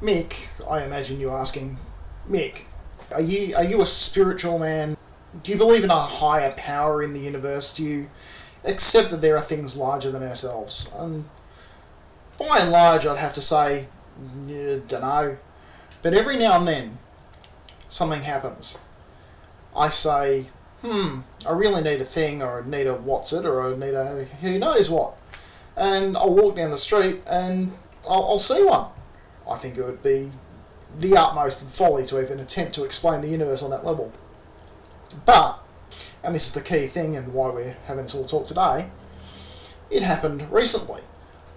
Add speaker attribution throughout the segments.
Speaker 1: Mick, I imagine you asking, Mick, are you a spiritual man? Do you believe in a higher power in the universe? Do you accept that there are things larger than ourselves? And by and large, I'd have to say, dunno. But every now and then, something happens. I say, I really need a thing, or I need a what's it, or I need a who knows what. And I'll walk down the street and I'll see one. I think it would be the utmost folly to even attempt to explain the universe on that level. But, and this is the key thing and why we're having this little talk today, it happened recently.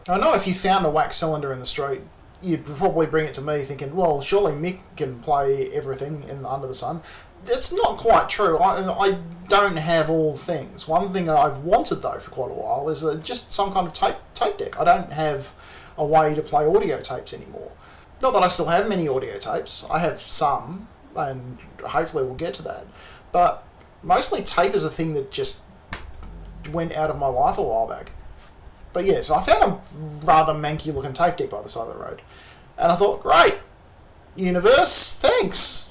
Speaker 1: I know if you found a wax cylinder in the street, you'd probably bring it to me thinking, well, surely Mick can play everything under the sun. It's not quite true. I don't have all things. One thing that I've wanted, though, for quite a while is just some kind of tape deck. I don't have a way to play audio tapes anymore. Not that I still have many audio tapes. I have some, and hopefully we'll get to that. But mostly tape is a thing that just went out of my life a while back. But yeah, so I found a rather manky looking tape deck by the side of the road. And I thought, great, universe, thanks.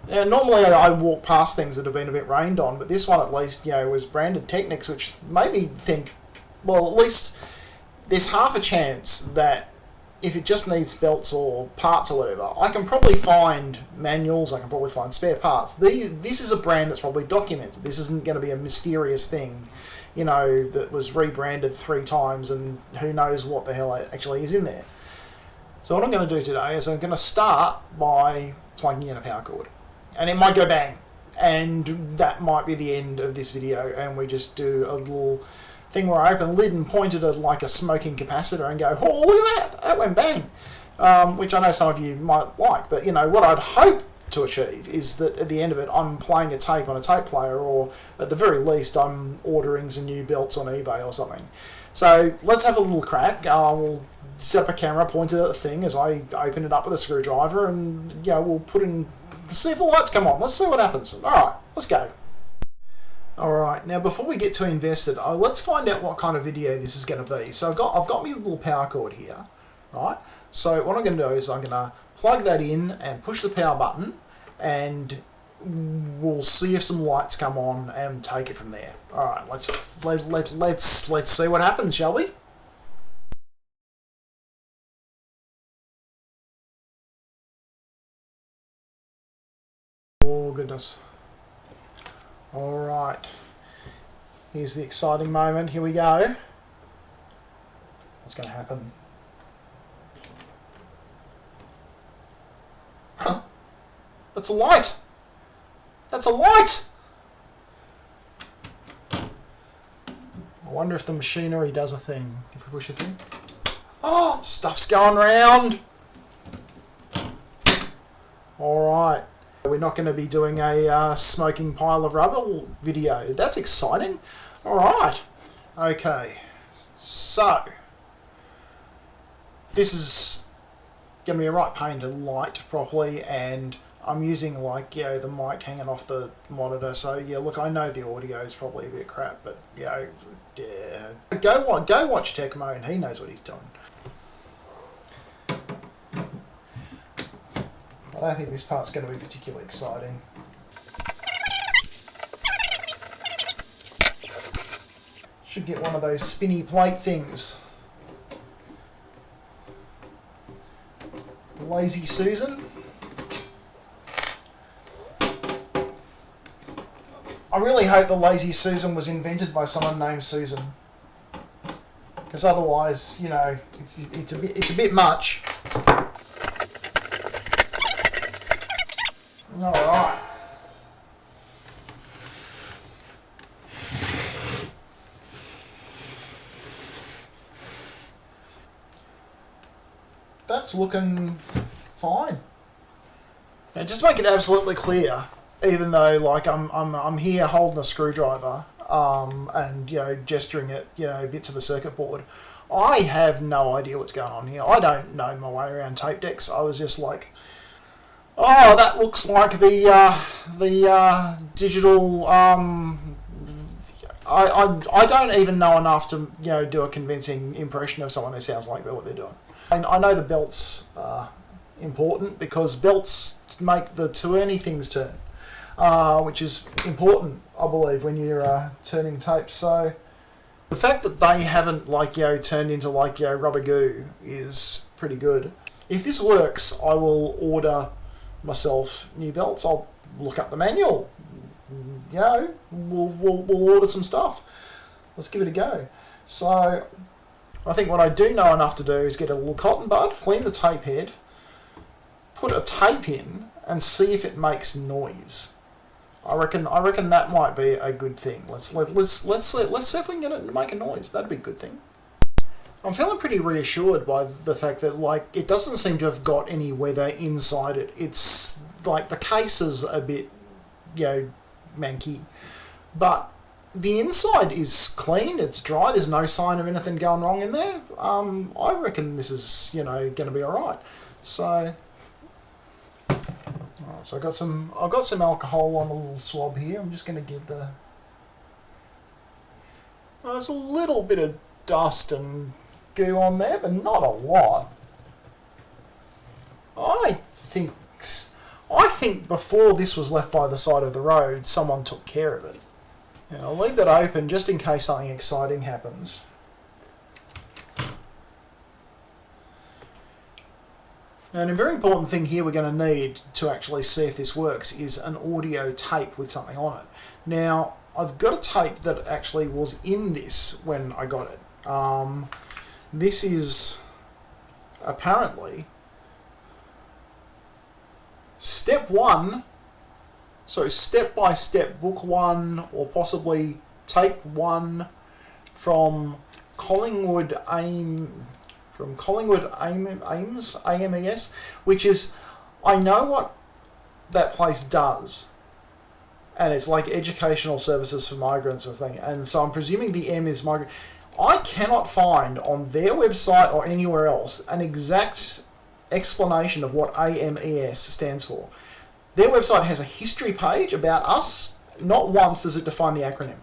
Speaker 1: Now, normally I walk past things that have been a bit rained on, but this one at least, was branded Technics, which made me think, well, at least there's half a chance that if it just needs belts or parts or whatever, I can probably find manuals, I can probably find spare parts. This is a brand that's probably documented. This isn't going to be a mysterious thing, that was rebranded 3 times and who knows what the hell actually is in there. So what I'm going to do today is I'm going to start by plugging in a power cord. And it might go bang. And that might be the end of this video, and we just do a little thing where I open the lid and point it at like a smoking capacitor and go, oh, look at that, that went bang. Which I know some of you might like, but what I'd hope to achieve is that at the end of it I'm playing a tape on a tape player, or at the very least I'm ordering some new belts on eBay or something. So let's have a little crack. We'll set up a camera pointed at the thing as I open it up with a screwdriver, and we'll put in, see if the lights come on. Let's see what happens. Alright, let's go. Alright, now before we get too invested, let's find out what kind of video this is going to be. So I've got my little power cord here, right? So what I'm going to do is I'm going to plug that in and push the power button, and we'll see if some lights come on and take it from there. Alright, let's see what happens, shall we? Oh goodness. Alright, here's the exciting moment, here we go. What's going to happen? Huh? That's a light! That's a light! I wonder if the machinery does a thing, if we push a thing. Oh, stuff's going round! Alright. We're not going to be doing a smoking pile of rubber video. That's exciting. Alright. Okay. So, this is going to be a right pain to light properly, and I'm using the mic hanging off the monitor. So yeah, look, I know the audio is probably a bit crap, but yeah. Go watch Tecmo and he knows what he's doing. I don't think this part's going to be particularly exciting. Should get one of those spinny plate things. Lazy Susan. I really hope the Lazy Susan was invented by someone named Susan, because otherwise, it's a bit much. Alright. That's looking fine. Now just make it absolutely clear, even though I'm here holding a screwdriver and gesturing at bits of a circuit board, I have no idea what's going on here. I don't know my way around tape decks. I was just like, oh, that looks like the digital. I don't even know enough to do a convincing impression of someone who sounds like what they're doing. And I know the belts important because belts make the turny things turn, which is important, I believe, when you're turning tapes. So the fact that they haven't turned into rubber goo is pretty good. If this works, I will order myself new belts. I'll look up the manual. We'll order some stuff. Let's give it a go. So I think what I do know enough to do is get a little cotton bud, clean the tape head, put a tape in, and see if it makes noise. I reckon that might be a good thing. Let's see if we can get it to make a noise. That'd be a good thing. I'm feeling pretty reassured by the fact that it doesn't seem to have got any weather inside it. It's the case is a bit manky, but the inside is clean. It's dry. There's no sign of anything going wrong in there. I reckon this is going to be all right. So. So I've got some alcohol on a little swab here. I'm just going to give there's a little bit of dust and goo on there, but not a lot. I think before this was left by the side of the road, someone took care of it. Now, I'll leave that open just in case something exciting happens. And a very important thing here we're going to need to actually see if this works is an audio tape with something on it. Now, I've got a tape that actually was in this when I got it. This is apparently step by step book 1 or possibly tape 1 from Collingwood AMES, which is, I know what that place does, and it's like educational services for migrants or thing, and so I'm presuming the M is migrant. I cannot find on their website or anywhere else an exact explanation of what AMES stands for. Their website has a history page about us. Not once does it define the acronym.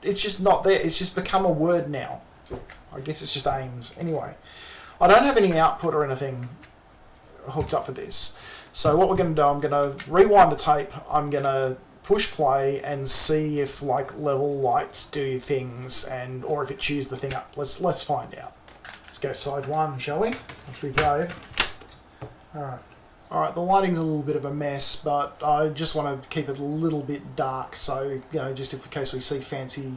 Speaker 1: It's just not there. It's just become a word now. I guess it's just AIMS. Anyway, I don't have any output or anything hooked up for this. So what we're going to do, I'm going to rewind the tape. I'm going to push play and see if level lights do things or if it chews the thing up. Let's find out. Let's go side 1, shall we? Let's be brave. Alright, the lighting's a little bit of a mess, but I just want to keep it a little bit dark, so, just in case we see fancy,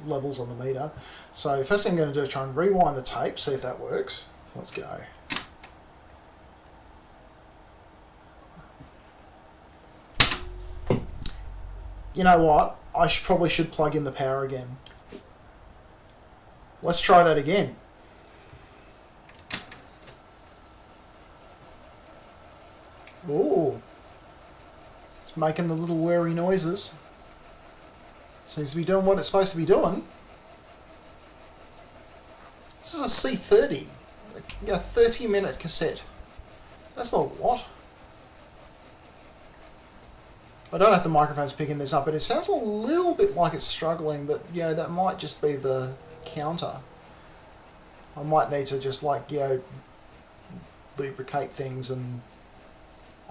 Speaker 1: levels on the meter. So first thing I'm going to do is try and rewind the tape, see if that works. Let's go. You know what? I probably should plug in the power again. Let's try that again. Ooh. It's making the little whirry noises. Seems to be doing what it's supposed to be doing. This is a C30. A 30-minute cassette. That's not a lot. I don't know if the microphone's picking this up, but it sounds a little bit like it's struggling, but that might just be the counter. I might need to just lubricate things, and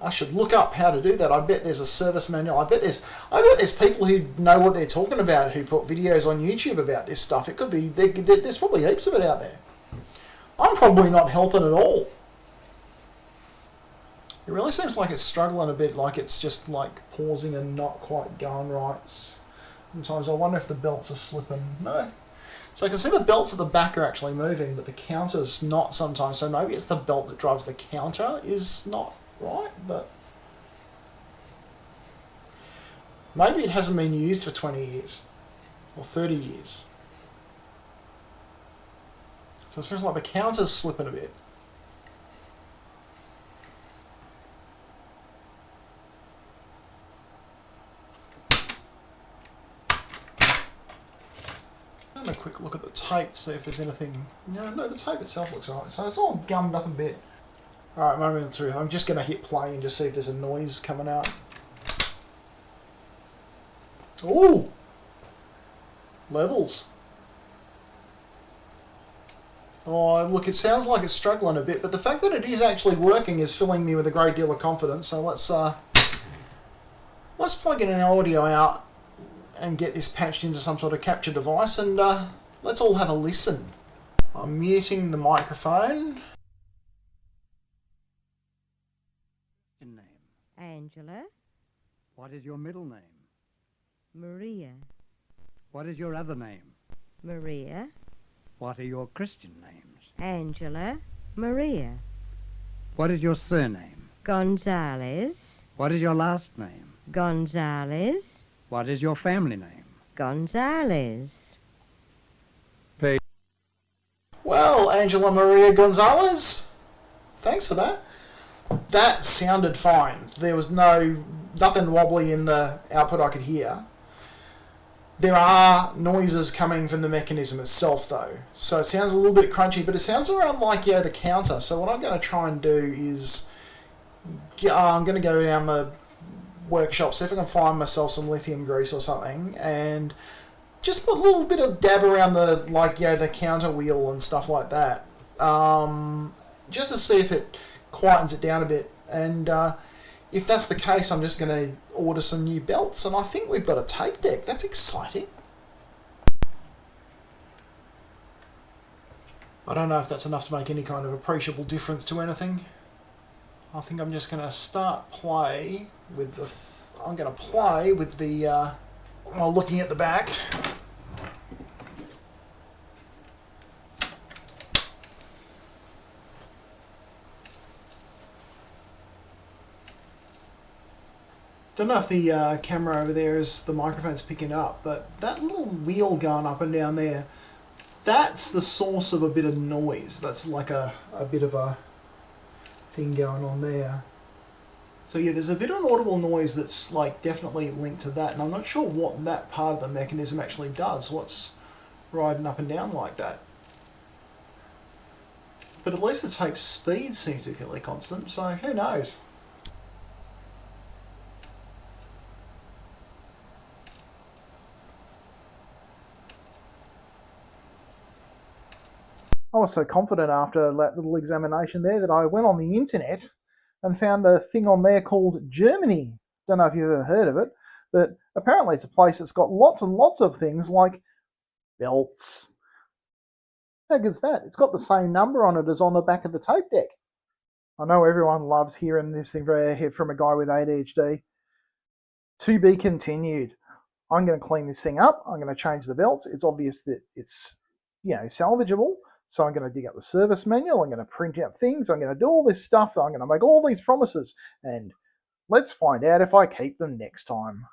Speaker 1: I should look up how to do that. I bet there's a service manual. I bet there's people who know what they're talking about who put videos on YouTube about this stuff. It could be there's probably heaps of it out there. I'm probably not helping at all. It really seems like it's struggling a bit, like it's just pausing and not quite going right. Sometimes I wonder if the belts are slipping. No. So I can see the belts at the back are actually moving, but the counter's not sometimes. So maybe it's the belt that drives the counter is not right, but maybe it hasn't been used for 20 years or 30 years. So it seems like the counter's slipping a bit. A quick look at the tape, see if there's anything. No, the tape itself looks alright. So it's all gummed up a bit. Alright, moment through. I'm just going to hit play and just see if there's a noise coming out. Ooh! Levels. Oh, look, it sounds like it's struggling a bit, but the fact that it is actually working is filling me with a great deal of confidence. So let's plug in an audio out and get this patched into some sort of capture device, and let's all have a listen. I'm muting the microphone.
Speaker 2: Name.
Speaker 3: Angela.
Speaker 2: What is your middle name?
Speaker 3: Maria.
Speaker 2: What is your other name?
Speaker 3: Maria.
Speaker 2: What are your Christian names?
Speaker 3: Angela. Maria.
Speaker 2: What is your surname?
Speaker 3: Gonzalez.
Speaker 2: What is your last name?
Speaker 3: Gonzalez.
Speaker 2: What is your family name?
Speaker 3: Gonzalez.
Speaker 1: Well, Angela Maria Gonzalez, thanks for that. That sounded fine. There was nothing wobbly in the output I could hear. There are noises coming from the mechanism itself though, so it sounds a little bit crunchy, but it sounds around like the counter. So what I'm going to try and do is I'm going to go down the workshop, see if I can find myself some lithium grease or something, and just put a little bit of dab around the counter wheel and stuff like that, just to see if it quietens it down a bit. And if that's the case, I'm just going to order some new belts, and I think we've got a tape deck. That's exciting. I don't know if that's enough to make any kind of appreciable difference to anything. I think I'm just going to start play with the... I'm going to play with the... while looking at the back. Don't know if the camera over there is the microphone's picking up, but that little wheel going up and down there, that's the source of a bit of noise. That's like a bit of a thing going on there. So yeah, there's a bit of an audible noise that's like definitely linked to that, and I'm not sure what that part of the mechanism actually does, what's riding up and down like that. But at least the tape speed seems to be fairly constant, so who knows? I was so confident after that little examination there that I went on the internet and found a thing on there called Germany. Don't know if you've ever heard of it, but apparently it's a place that's got lots and lots of things like belts. How good's that? It's got the same number on it as on the back of the tape deck. I know everyone loves hearing this thing from a guy with ADHD. To be continued. I'm going to clean this thing up. I'm going to change the belts. It's obvious that it's, salvageable. So I'm going to dig up the service manual. I'm going to print out things. I'm going to do all this stuff. I'm going to make all these promises. And let's find out if I keep them next time.